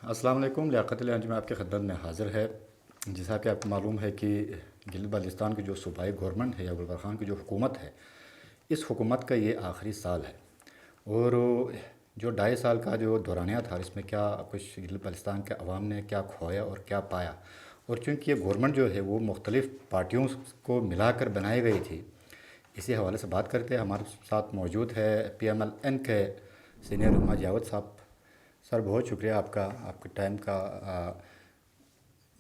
السلام علیکم، لیاقت علی انجم آپ کی خدمت میں حاضر ہے۔ جیسا کہ آپ کو معلوم ہے کہ گلگت بلتستان کی جو صوبائی گورنمنٹ ہے یا گلبر خان کی جو حکومت ہے، اس حکومت کا یہ آخری سال ہے، اور جو 2.5 سال کا جو دورانیہ تھا، اس میں کیا کچھ گلگت بلتستان کے عوام نے کیا کھویا اور کیا پایا، اور چونکہ یہ گورنمنٹ جو ہے وہ مختلف پارٹیوں کو ملا کر بنائی گئی تھی، اسی حوالے سے بات کرتے ہیں۔ ہمارے ساتھ موجود ہے پی ایم ایل این کے سینئر رہنما جاوید صاحب۔ سر بہت شکریہ آپ کا، آپ کے ٹائم کا۔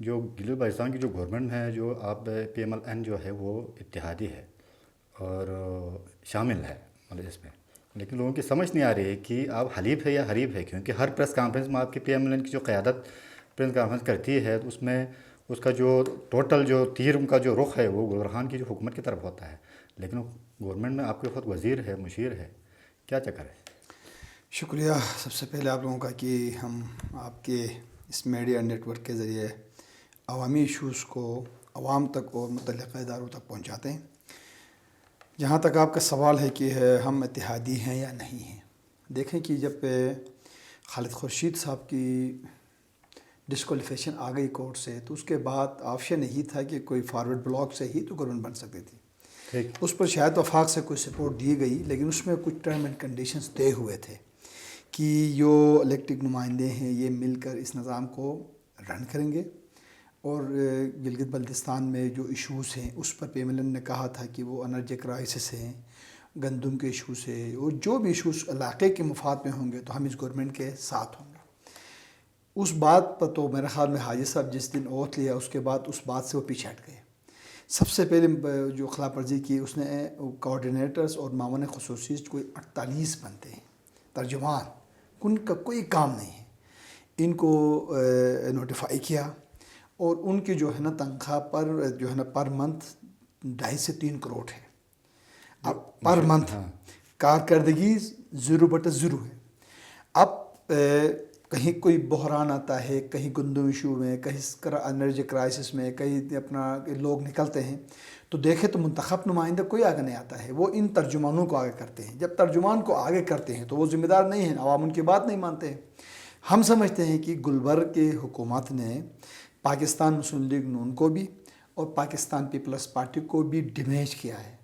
جو گلگت بلتستان کی جو گورنمنٹ ہے، جو آپ پی ایم ایل این جو ہے وہ اتحادی ہے اور شامل ہے مطلب اس میں، لیکن لوگوں کی سمجھ نہیں آ رہی ہے کہ آپ حلیف ہے یا حریف ہے، کیونکہ ہر پریس کانفرنس میں آپ کی پی ایم ایل این کی جو قیادت پریس کانفرنس کرتی ہے، تو اس میں اس کا جو ٹوٹل جو تیر ان کا جو رخ ہے وہ گلبر خان کی جو حکومت کی طرف ہوتا ہے، لیکن گورنمنٹ میں آپ کے خود وزیر ہے، مشیر ہے، کیا چکر ہے؟ شکریہ سب سے پہلے آپ لوگوں کا کہ ہم آپ کے اس میڈیا نیٹ ورک کے ذریعے عوامی ایشوز کو عوام تک اور متعلقہ اداروں تک پہنچاتے ہیں۔ جہاں تک آپ کا سوال ہے کہ ہم اتحادی ہیں یا نہیں ہیں، دیکھیں کہ جب خالد خورشید صاحب کی ڈسکوالیفیکیشن آ گئی کورٹ سے، تو اس کے بعد آپشن یہی تھا کہ کوئی فارورڈ بلاک سے ہی تو گورنمنٹ بن سکتی تھی۔ ٹھیک۔ اس پر شاید وفاق سے کوئی سپورٹ دی گئی، لیکن اس میں کچھ ٹرم اینڈ کنڈیشنز طے ہوئے تھے کہ جو الیکٹڈ نمائندے ہیں یہ مل کر اس نظام کو رن کریں گے، اور گلگت بلتستان میں جو ایشوز ہیں اس پر پی ایم ایل این نے کہا تھا کہ وہ انرجی کرائسس ہیں، گندم کے ایشوز ہیں، اور جو بھی ایشوز علاقے کے مفاد میں ہوں گے تو ہم اس گورنمنٹ کے ساتھ ہوں گے۔ اس بات پر تو میرے خیال میں حاجی صاحب جس دن اوتھ لیا، اس کے بعد اس بات سے وہ پیچھے ہٹ گئے۔ سب سے پہلے جو خلاف ورزی کی اس نے کوآرڈینیٹرز اور معاون خصوصی کوئی 48 بنتے ہیں ترجمان، ان کا کوئی کام نہیں ہے، ان کو نوٹیفائی کیا، اور ان کی جو ہے نا تنخواہ پر جو ہے نا پر منتھ 2.5 سے 3 کروڑ ہے، اب پر منتھ ہاں، کارکردگی 0/0 ہے۔ اب کہیں کوئی بحران آتا ہے، کہیں گندم ایشو میں، کہیں انرجی کرائسس میں، کہیں اپنا لوگ نکلتے ہیں، تو دیکھیں تو منتخب نمائندہ کوئی آگے نہیں آتا ہے، وہ ان ترجمانوں کو آگے کرتے ہیں۔ جب ترجمان کو آگے کرتے ہیں تو وہ ذمہ دار نہیں ہیں، عوام ان کی بات نہیں مانتے ہیں۔ ہم سمجھتے ہیں کہ گلبرگ کی حکومت نے پاکستان مسلم لیگ نون کو بھی اور پاکستان پیپلز پارٹی کو بھی ڈیمیج کیا ہے۔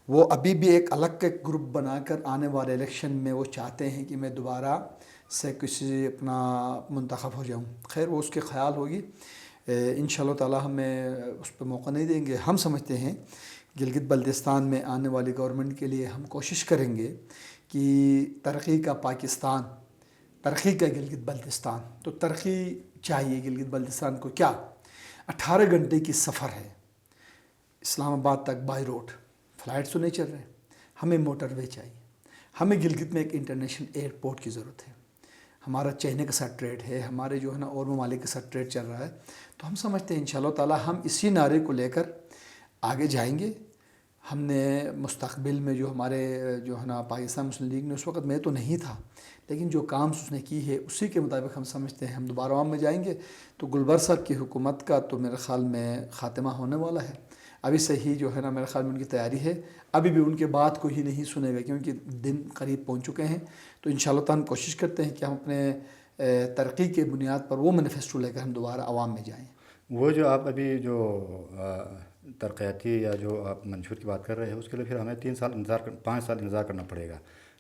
وہ ابھی بھی ایک الگ کے گروپ بنا کر آنے والے الیکشن میں وہ چاہتے ہیں کہ میں دوبارہ سے کسی اپنا منتخب ہو جاؤں۔ خیر وہ اس کے خیال ہوگی، انشاءاللہ تعالی ہمیں اس پہ موقع نہیں دیں گے۔ ہم سمجھتے ہیں گلگت بلتستان میں آنے والی گورنمنٹ کے لیے ہم کوشش کریں گے کہ ترقی کا پاکستان، ترقی کا گلگت بلتستان، تو ترقی چاہیے گلگت بلتستان کو۔ کیا 18 گھنٹے کی سفر ہے اسلام آباد تک بائی روڈ، فلائٹ تو نہیں چل رہے، ہمیں موٹر وے چاہیے۔ ہمیں گلگت میں ایک انٹرنیشنل ایئرپورٹ کی ضرورت ہے۔ ہمارا چائنا کے ساتھ ٹریڈ ہے، ہمارے جو ہے نا اور ممالک کے ساتھ ٹریڈ چل رہا ہے، تو ہم سمجھتے ہیں انشاءاللہ تعالی ہم اسی نعرے کو لے کر آگے جائیں گے۔ ہم نے مستقبل میں جو ہمارے جو ہے نا پاکستان مسلم لیگ نے، اس وقت میں تو نہیں تھا، لیکن جو کام اس نے کی ہے اسی کے مطابق ہم سمجھتے ہیں ہم دوبارہ عوام میں جائیں گے، تو گلبر صاحب کی حکومت کا تو میرے خیال میں خاتمہ ہونے والا ہے۔ ابھی سے ہی جو ہے نا میرے خیال میں ان کی تیاری ہے، ابھی بھی ان کے بات کو ہی نہیں سنے گا کیونکہ دن قریب پہنچ چکے ہیں۔ تو انشاءاللہ تعالی ہم کوشش کرتے ہیں کہ ہم اپنے ترقی کے بنیاد پر وہ مینیفیسٹو لے کر ہم دوبارہ عوام میں جائیں۔ وہ جو آپ ابھی جو ترقیاتی یا جو آپ منشور کی بات کر رہے ہیں، اس کے لیے پھر ہمیں 5 سال انتظار کرنا پڑے گا،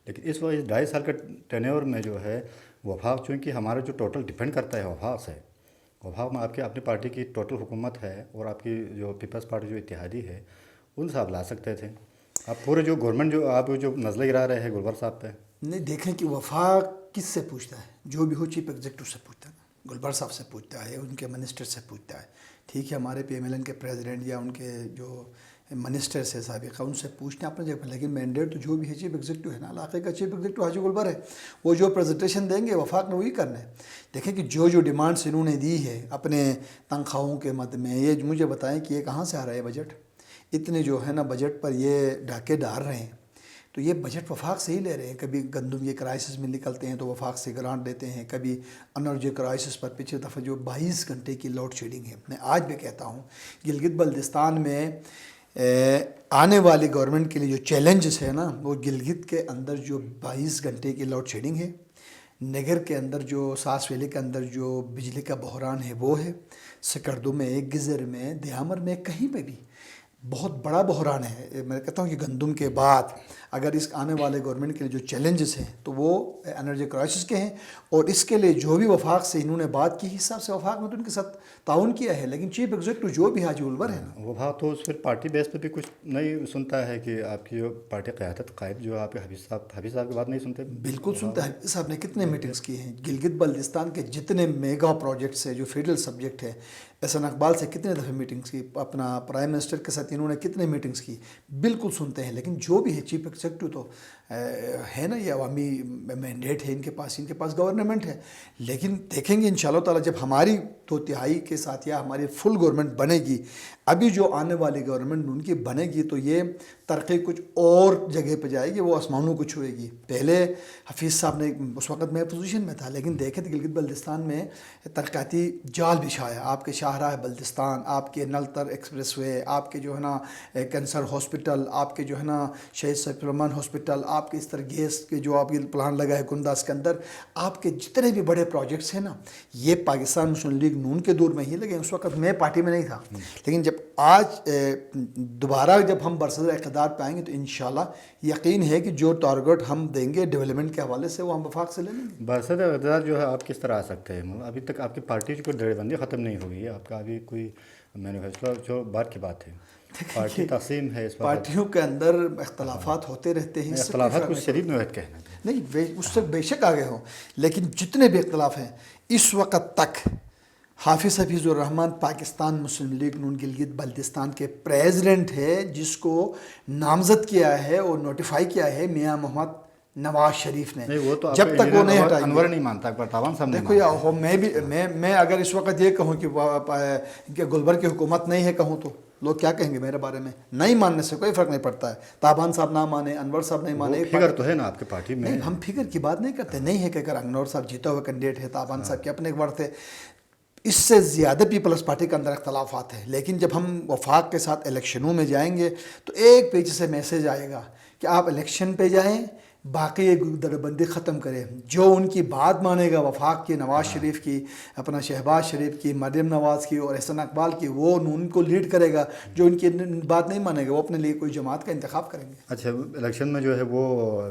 لیکن اس وقت 2.5 سال کا ٹینیور میں جو ہے وفاق، چونکہ ہمارا جو ٹوٹل ڈیپینڈ کرتا ہے وفاق سے، وفاق میں آپ کے اپنی پارٹی کی ٹوٹل حکومت ہے، اور آپ کی جو پیپلز پارٹی جو اتحادی ہے ان سے آپ لا سکتے تھے۔ آپ پورے جو گورنمنٹ جو آپ جو نزلہ گرا رہے ہیں گلبر صاحب پہ، نہیں دیکھیں کہ وفاق کس سے پوچھتا ہے، جو بھی ہو چیف ایگزیکٹو سے پوچھتا ہے، گلبر صاحب سے پوچھتا ہے، ان کے منسٹر سے پوچھتا ہے۔ ٹھیک ہے ہمارے پی ایم ایل این کے پریزیڈنٹ یا ان کے جو منسٹر سے سابقہ ان سے پوچھتے ہیں اپنے جگہ پر، لیکن مینڈیٹ تو جو بھی ہے چیف ایگزیکٹو ہے نا، علاقے کا چیف ایگزیکٹو حاجی گلبر ہے، وہ جو پریزنٹیشن دیں گے وفاق نے وہی کرنا ہے۔ دیکھیں کہ جو ڈیمانڈس انہوں نے دی ہے اپنے تنخواہوں کے مد میں، یہ مجھے بتائیں کہ یہ کہاں سے آ رہا ہے بجٹ؟ اتنے جو ہے نا بجٹ پر یہ ڈاکے ڈال رہے ہیں، تو یہ بجٹ وفاق سے ہی لے رہے ہیں۔ کبھی گندم کے کرائسس میں نکلتے ہیں تو وفاق سے گرانٹ دیتے ہیں، کبھی انرجی کرائسس پر پچھلے دفعہ جو 22 گھنٹے کی لوڈ شیڈنگ ہے، میں آج بھی کہتا ہوں گلگت بلتستان میں آنے والی گورنمنٹ کے لیے جو چیلنجز ہے نا، وہ گلگت کے اندر جو 22 گھنٹے کی لوڈ شیڈنگ ہے، نگر کے اندر جو ساس ویلی کے اندر جو بجلی کا بحران ہے وہ ہے، سکردو میں، گزر میں، دیامر میں، کہیں پہ بھی بہت بڑا بحران ہے۔ میں کہتا ہوں کہ گندم کے بعد اگر اس آنے والے گورنمنٹ کے لیے جو چیلنجز ہیں تو وہ انرجی کرائسس کے ہیں، اور اس کے لیے جو بھی وفاق سے انہوں نے بات کی، حساب سے وفاق نے تو ان کے ساتھ تعاون کیا ہے، لیکن چیف ایگزیکٹو جو بھی حاجی الور ہے نا، وہ بھا تو پھر پارٹی بیس پہ بھی کچھ نہیں سنتا ہے کہ آپ کی جو پارٹی قیادت قائد جو آپ کے حفیظ صاحب کی بات نہیں سنتے؟ بالکل سنتا ہے۔ حفیظ صاحب نے کتنے میٹنگز کی ہیں، گلگت بلتستان کے جتنے میگا پروجیکٹس ہیں جو فیڈرل سبجیکٹ ہے، احسان اقبال سے کتنے دفعہ میٹنگز کی، اپنا پرائم منسٹر کے ساتھ انہوں نے کتنے میٹنگز کی، بالکل سنتے ہیں۔ لیکن جو بھی ہے چیف ایگزیکٹو تو ہے نا، یہ عوامی مینڈیٹ ہے ان کے پاس گورنمنٹ ہے۔ لیکن دیکھیں گے انشاءاللہ تعالیٰ جب ہماری 2/3 کے ساتھ یا ہماری فل گورنمنٹ بنے گی، ابھی جو آنے والی گورنمنٹ ان کی بنے گی تو یہ ترقی کچھ اور جگہ پہ جائے گی، وہ آسمانوں کو چھوئے گی۔ پہلے حفیظ صاحب نے اس وقت میں اپوزیشن میں تھا، لیکن دیکھیں تو گلگت بلتستان میں ترقیاتی جال بچھایا، آپ کے شاہراہ بلتستان، آپ کے نلتر ایکسپریس وے، آپ کے جو ہے نا کینسر ہاسپٹل، آپ کے جو ہے نا شہید سلیمان ہاسپٹل، آپ کے اس طرح گیس کے جو آپ کے پلان لگا ہے گنداز کے اندر، آپ کے جتنے بھی بڑے پروجیکٹس ہیں نا، یہ پاکستان مسلم لیگ نون کے دور میں ہی لگے۔ اس وقت میں پارٹی میں نہیں تھا، لیکن جب آج دوبارہ جب ہم برصدر اقتدار پہ آئیں گے تو انشاءاللہ یقین ہے کہ جو ٹارگٹ ہم دیں گے ڈیولپمنٹ کے حوالے سے وہ ہم وفاق سے لے لیں گے۔ برصد اقتدار جو ہے آپ کس طرح آ سکتے ہیں؟ ابھی تک آپ کی پارٹی کی کوئی جڑی بندی ختم نہیں ہوئی ہے، آپ کا ابھی کوئی مینیفیسٹو جو بات کی بات ہے، پارٹی تقسیم ہے اس وقت، پارٹیوں کے اندر اختلافات ہوتے رہتے ہیں، اختلافات کچھ شدید نوعیت کے ہیں نہیں، اس سے بے شک آگے ہوں، لیکن جتنے بھی اختلاف ہیں اس وقت تک حافظ الرحمن پاکستان مسلم لیگ نون گلگت بلتستان کے پریزیڈنٹ ہے، جس کو نامزد کیا ہے اور نوٹیفائی کیا ہے میاں محمد نواز شریف نے۔ نہیں، وہ تو جب تک وہ نہیں ہٹائیں انور گے، نہیں مانتا، پر تاوان صاحب نہیں دیکھو یا میں بھی میں اگر اس وقت یہ کہوں کہ گلبرگ کی حکومت نہیں ہے کہوں تو لوگ کیا کہیں گے میرے بارے میں؟ نہیں ماننے سے کوئی فرق نہیں پڑتا ہے، تابان صاحب نہ مانے، انور صاحب نہیں مانے، فگر تو ہے نا آپ کے پارٹی میں؟ نہیں، ہم فگر کی بات نہیں کرتے، نہیں ہے کہ اگر انور صاحب جیتا ہوا کینڈیڈیٹ ہے، تابان صاحب کے اپنے ایک ورد ہے، اس سے زیادہ پیپلز پارٹی کے اندر اختلافات ہیں، لیکن جب ہم وفاق کے ساتھ الیکشنوں میں جائیں گے تو ایک پیج سے میسیج آئے گا کہ آپ الیکشن پہ جائیں، باقی دربندی ختم کریں، جو ان کی بات مانے گا وفاق کی، نواز شریف کی، اپنا شہباز شریف کی، مریم نواز کی اور احسان اقبال کی، وہ ان کو لیڈ کرے گا، جو ان کی بات نہیں مانے گا وہ اپنے لیے کوئی جماعت کا انتخاب کریں گے۔ اچھا، الیکشن میں جو ہے وہ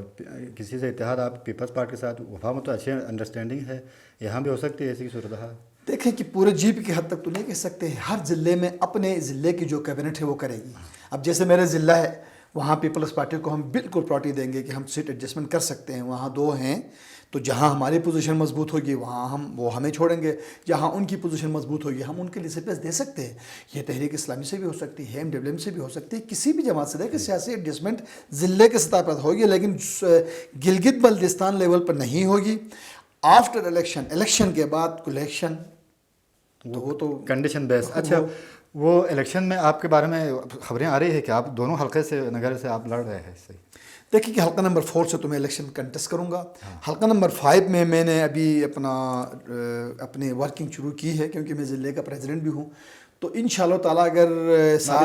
کسی سے اتحاد آپ پیپلز پارٹی کے ساتھ وفاق میں تو اچھی انڈرسٹینڈنگ ہے، یہاں بھی ہو سکتی ہے ایسی صورتحال؟ دیکھیں کہ پورے جی پی کی حد تک تو نہیں کہہ سکتے، ہر ضلع میں اپنے ضلع کی جو کیبنٹ ہے وہ کرے گی۔ اب جیسے میرے ضلع ہے وہاں پیپلز پارٹی کو ہم بالکل پراٹی دیں گے کہ ہم سیٹ ایڈجسٹمنٹ کر سکتے ہیں، وہاں 2 ہیں تو جہاں ہماری پوزیشن مضبوط ہوگی وہاں وہ ہمیں چھوڑیں گے، جہاں ان کی پوزیشن مضبوط ہوگی ہم ان کے لیے سپیس دے سکتے ہیں۔ یہ تحریک اسلامی سے بھی ہو سکتی ہے، MWM سے بھی ہو سکتی ہے، کسی بھی جماعت سے دیکھیں سیاسی ایڈجسٹمنٹ ضلع کے سطح پر ہوگی، لیکن گلگت بلتستان لیول پر نہیں ہوگی۔ آفٹر الیکشن کے بعد کولیکشن تو وہ تو کنڈیشن بیس۔ اچھا، وہ الیکشن میں آپ کے بارے میں خبریں آ رہی ہے کہ آپ دونوں حلقے سے نگر سے آپ لڑ رہے ہیں؟ صحیح، دیکھیں کہ حلقہ نمبر 4 سے تو میں الیکشن کنٹیسٹ کروں گا، حلقہ نمبر 5 میں نے ابھی اپنی ورکنگ شروع کی ہے کیونکہ میں ضلع کا پریزیڈنٹ بھی ہوں، تو انشاءاللہ تعالیٰ اگر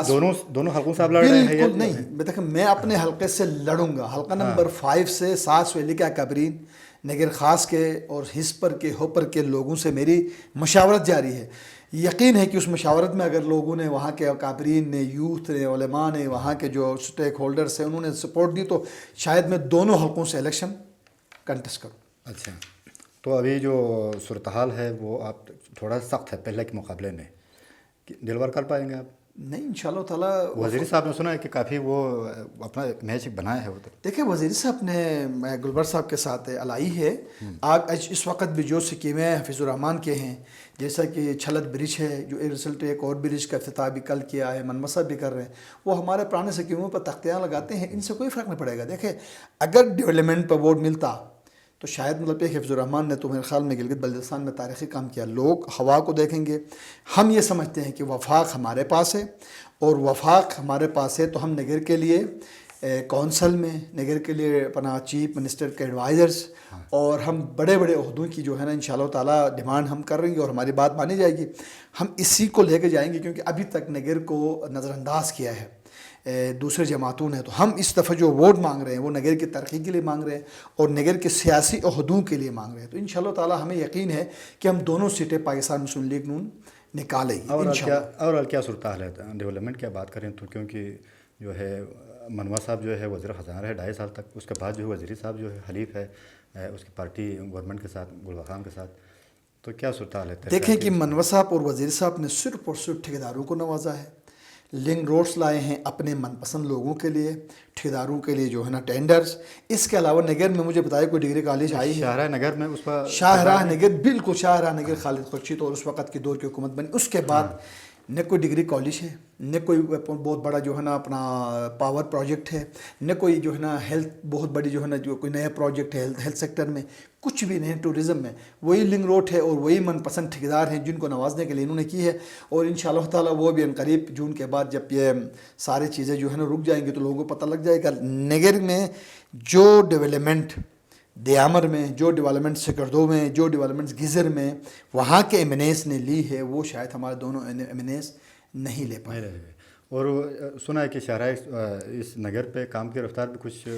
دونوں حلقوں سے آپ لڑ رہے ہیں؟ بالکل نہیں، دیکھیں میں اپنے حلقے سے لڑوں گا، حلقہ نمبر 5 سے ساس ویلی کے اکابرین، نگر خاص کے اور ہسپر کے ہوپر کے لوگوں سے میری مشاورت جاری ہے۔ یقین ہے کہ اس مشاورت میں اگر لوگوں نے، وہاں کے اکابرین نے، یوتھ نے، علماء نے، وہاں کے جو سٹیک ہولڈرز ہیں انہوں نے سپورٹ دی تو شاید میں دونوں حلقوں سے الیکشن کنٹیسٹ کروں۔ اچھا، تو ابھی جو صورتحال ہے وہ آپ تھوڑا سخت ہے پہلے کے مقابلے میں، ڈیلیور کر پائیں گے آپ؟ نہیں، انشاءاللہ تعالیٰ۔ وزیر صاحب نے سنا ہے کہ کافی وہ اپنا میچ بنایا ہے وہ، دیکھیں وزیر صاحب نے گلبر صاحب کے ساتھ الائی ہے، آج اس وقت بھی جو سکیمیں حفیظ الرحمان کے ہیں، جیسا کہ چھلت برج ہے جو رسلٹ ایک اور برج کا افتتاح بھی کل کیا ہے، منمسا بھی کر رہے ہیں، وہ ہمارے پرانے سکیموں پر تختیاں لگاتے ہیں، ان سے کوئی فرق نہیں پڑے گا۔ دیکھیں اگر ڈیولپمنٹ پر ووٹ ملتا تو شاید مطلب حفیظ الرحمان نے تو میرے خیال میں گلگت بلتستان میں تاریخی کام کیا، لوگ ہوا کو دیکھیں گے۔ ہم یہ سمجھتے ہیں کہ وفاق ہمارے پاس ہے، اور وفاق ہمارے پاس ہے تو ہم نگر کے لیے کونسل میں، نگر کے لیے اپنا چیف منسٹر کے ایڈوائزرز اور ہم بڑے بڑے عہدوں کی جو ہے نا انشاءاللہ تعالیٰ ڈیمانڈ ہم کر رہیں گے اور ہماری بات مانی جائے گی۔ ہم اسی کو لے کے جائیں گے کیونکہ ابھی تک نگر کو نظر انداز کیا ہے، دوسرے جماعتوں ہیں. تو ہم اس دفعہ جو ووٹ مانگ رہے ہیں وہ نگر کی ترقی کے لیے مانگ رہے ہیں اور نگر کے سیاسی عہدوں کے لیے مانگ رہے ہیں. تو انشاءاللہ تعالی ہمیں یقین ہے کہ ہم دونوں سیٹیں پاکستان مسلم لیگ نون نکالیں گے انشاءاللہ. اور کیا صورتحال ہے ڈیولپمنٹ کی بات کریں تو؟ کیونکہ جو ہے منوا صاحب جو ہے وزیر خزانہ رہے 2.5 سال تک. اس کے بعد جو ہے وزیری صاحب جو ہے حلیف ہے اس کی پارٹی گورنمنٹ کے ساتھ، گلبخان خان کے ساتھ. تو کیا صورتحال ہے؟ دیکھیں کہ منوا صاحب اور وزیر صاحب نے صرف اور صرف ٹھیکیداروں کو نوازا ہے. لنک روڈس لائے ہیں اپنے من پسند لوگوں کے لیے، ٹھیکیداروں کے لیے جو ہے نا ٹینڈرز. اس کے علاوہ نگر میں مجھے بتایا کوئی ڈگری کالج آئی ہے شاہراہ نگر میں. اس پر شاہراہ نگر، بالکل شاہراہ نگر خالد خورشید اور اس وقت کے دور کی حکومت بنی. اس کے بعد نہ کوئی ڈگری کالج ہے، نہ کوئی بہت بڑا جو ہے نا اپنا پاور پروجیکٹ ہے، نہ کوئی جو ہے نا ہیلتھ بہت بڑی جو ہے نا جو کوئی نیا پروجیکٹ ہے ہیلتھ سیکٹر میں، کچھ بھی نہیں. ٹورزم میں وہی لنک روڈ ہے اور وہی من پسند ٹھیکیدار ہیں جن کو نوازنے کے لیے انہوں نے کی ہے. اور انشاءاللہ تعالیٰ وہ بھی عنقریب جون کے بعد جب یہ ساری چیزیں جو ہے نا رک جائیں گی تو لوگوں کو پتہ لگ جائے گا. نگر میں جو ڈیولپمنٹ دیامر میں، جو ڈیولپمنٹ سکردو میں، جو ڈیولپمنٹ گزر میں وہاں کے ایم این ایس نے لی ہے وہ شاید ہمارے دونوں ایم این ایس نہیں لے پائے. اور سنا ہے کہ شاہراہ اس نگر پہ کام کی رفتار بھی کچھ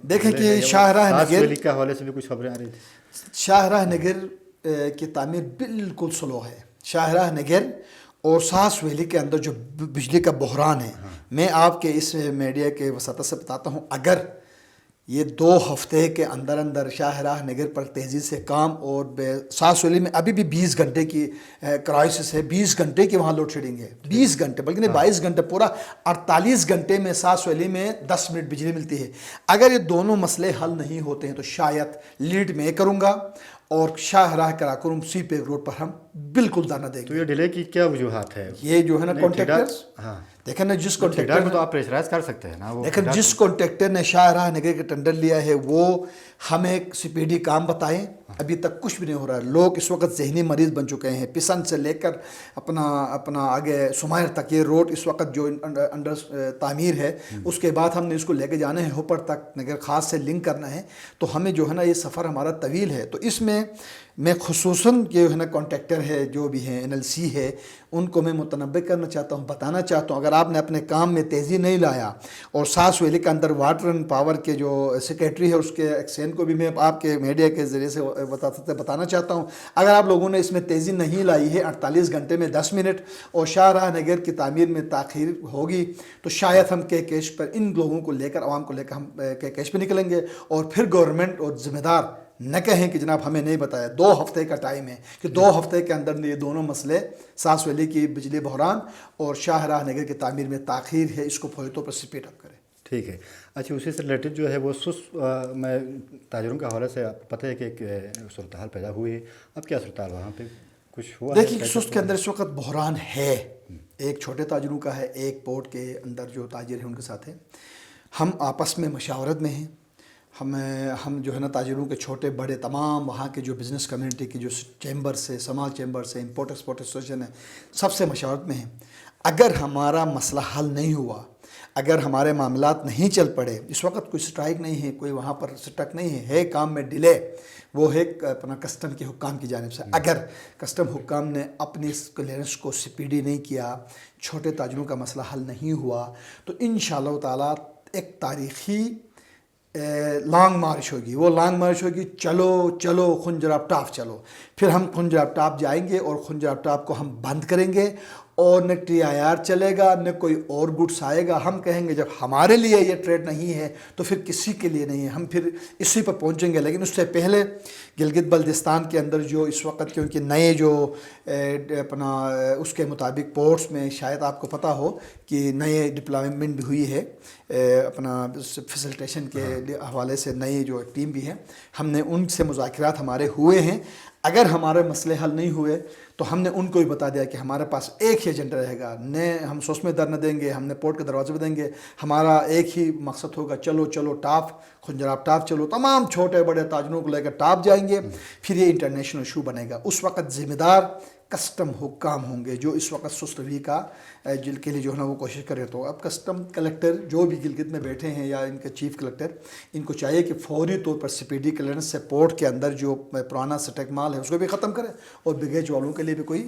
دیکھیں کہ شاہراہ نگر کے حوالے سے بھی کچھ خبریں آ رہی تھیں. شاہراہ نگر کی تعمیر بالکل سلو ہے. شاہراہ نگر اور ساس ویلی کے اندر جو بجلی کا بحران ہے، میں آپ کے اس میڈیا کے وساطت سے بتاتا ہوں، اگر یہ 2 ہفتے کے اندر اندر شاہراہ نگر پر تیزی سے کام، اور ساس ویلی میں ابھی بھی 20 گھنٹے کی کرائسس ہے، 20 گھنٹے کی وہاں لوڈ شیڈنگ ہے، 20 گھنٹے بلکہ نہیں 22 گھنٹے، پورا 48 گھنٹے میں ساس ویلی میں 10 منٹ بجلی ملتی ہے. اگر یہ دونوں مسئلے حل نہیں ہوتے ہیں تو شاید لیڈ میں کروں گا اور شاہراہ کراکرم سی پیک روڈ پر ہم بالکل دھرنا دیں گے. تو یہ ڈیلے کی کیا وجوہات ہے؟ یہ جو ہے نا کانٹریکٹرز، ہاں دیکھیں نا جس ٹھیکیدار کو تو آپ پریشرائز کر سکتے ہیں نا. وہ لیکن جس کانٹریکٹر نے شاہراہ نگر کا ٹینڈر لیا ہے وہ ہمیں سپیڈی کام بتائیں. ابھی تک کچھ بھی نہیں ہو رہا ہے. لوگ اس وقت ذہنی مریض بن چکے ہیں. پسند سے لے کر اپنا آگے سمائر تک یہ روڈ اس وقت جو انڈر تعمیر ہے، اس کے بعد ہم نے اس کو لے کے جانا ہے ہوپر تک، نگر خاص سے لنک کرنا ہے. تو ہمیں جو ہے نا یہ سفر ہمارا طویل ہے. تو اس میں خصوصاً جو ہے نا کانٹریکٹر ہے جو بھی ہیں NLC ہے، ان کو میں متنبع کرنا چاہتا ہوں، بتانا چاہتا ہوں اگر آپ نے اپنے کام میں تیزی نہیں لایا. اور ساس ویلی کے اندر واٹر اینڈ پاور کے جو سیکریٹری ہے اس کے ایکسین کو بھی میں آپ کے میڈیا کے ذریعے سے بتانا چاہتا ہوں، اگر آپ لوگوں نے اس میں تیزی نہیں لائی ہے، 48 گھنٹے میں 10 منٹ اور شاہراہ نگر کی تعمیر میں تاخیر ہوگی، تو شاید ہم کیش پر ان لوگوں کو لے کر، عوام کو لے کر ہم کیش پہ نکلیں گے. اور پھر گورنمنٹ اور ذمہ دار نہ کہیں کہ جناب ہمیں نہیں بتایا. 2 ہفتے کا ٹائم ہے کہ 2 ہفتے کے اندر یہ دونوں مسئلے، ساس ویلی کی بجلی بحران اور شاہراہ نگر کی تعمیر میں تاخیر ہے، اس کو فوری طور پر سپیڈ اپ کریں. ٹھیک ہے. اچھا، اسی سے ریلیٹڈ جو ہے وہ میں تاجروں کے حوالے سے آپ کو پتہ ہے کہ ایک صورتحال پیدا ہوئی ہے. اب کیا صورتحال وہاں پہ کچھ ہوا؟ دیکھیے سست کے اندر اس وقت بحران ہے. ایک چھوٹے تاجروں کا ہے، ایک پورٹ کے اندر جو تاجر ہیں ان کے ساتھ ہے. ہم آپس میں مشاورت میں ہیں. ہم جو ہے نا تاجروں کے چھوٹے بڑے تمام وہاں کے جو بزنس کمیونٹی کی جو چیمبرس ہے، سمال چیمبرس ہے، امپورٹ ایکسپورٹ ایسوسیشن ہے، سب سے مشاورت میں ہیں. اگر ہمارا مسئلہ حل نہیں ہوا، اگر ہمارے معاملات نہیں چل پڑے، اس وقت کوئی سٹرائک نہیں ہے، کوئی وہاں پر سٹک نہیں ہے کام میں ڈیلے، وہ ہے اپنا کسٹم کے حکام کی جانب سے. اگر کسٹم حکام نے اپنی کلیئرنس کو سپیڈی نہیں کیا، چھوٹے تاجروں کا مسئلہ حل نہیں ہوا، تو انشاءاللہ تعالیٰ ایک تاریخی لانگ مارچ ہوگی. وہ لانگ مارچ ہوگی، چلو چلو خنجراب ٹاپ چلو. پھر ہم خنجراب ٹاپ جائیں گے اور خنجراب ٹاپ کو ہم بند کریں گے اور نہ TIR چلے گا، نہ کوئی اور گڈس آئے گا. ہم کہیں گے جب ہمارے لیے یہ ٹریڈ نہیں ہے تو پھر کسی کے لیے نہیں ہے. ہم پھر اسی پر پہنچیں گے. لیکن اس سے پہلے گلگت بلتستان کے اندر جو اس وقت کیونکہ نئے جو اپنا اس کے مطابق پورٹس میں شاید آپ کو پتہ ہو کہ نئے ڈپلائمنٹ بھی ہوئی ہے اپنا فیسلٹیشن کے حوالے سے، نئی جو ٹیم بھی ہے. ہم نے ان سے مذاکرات ہمارے ہوئے ہیں. اگر ہمارے مسئلے حل نہیں ہوئے تو ہم نے ان کو بھی بتا دیا کہ ہمارے پاس ایک ہی ایجنڈا رہے گا. ہم سوس میں در نہ دیں گے، ہم نے پورٹ کے دروازے پہ دیں گے. ہمارا ایک ہی مقصد ہوگا، چلو چلو ٹاپ خنجراب ٹاپ چلو. تمام چھوٹے بڑے تاجروں کو لے کر ٹاپ جائیں گے. پھر یہ انٹرنیشنل ایشو بنے گا. اس وقت ذمہ دار کسٹم حکام ہوں گے جو اس وقت سست روی کا جل کے لیے جو ہے نا وہ کوشش کرے. تو اب کسٹم کلیکٹر جو بھی گلگت میں بیٹھے ہیں یا ان کے چیف کلیکٹر، ان کو چاہیے کہ فوری طور پر سپیڈی کلیئرنس سے پورٹ کے اندر جو پرانا سٹیک مال ہے اس کو بھی ختم کرے اور بگیج والوں کے لیے بھی کوئی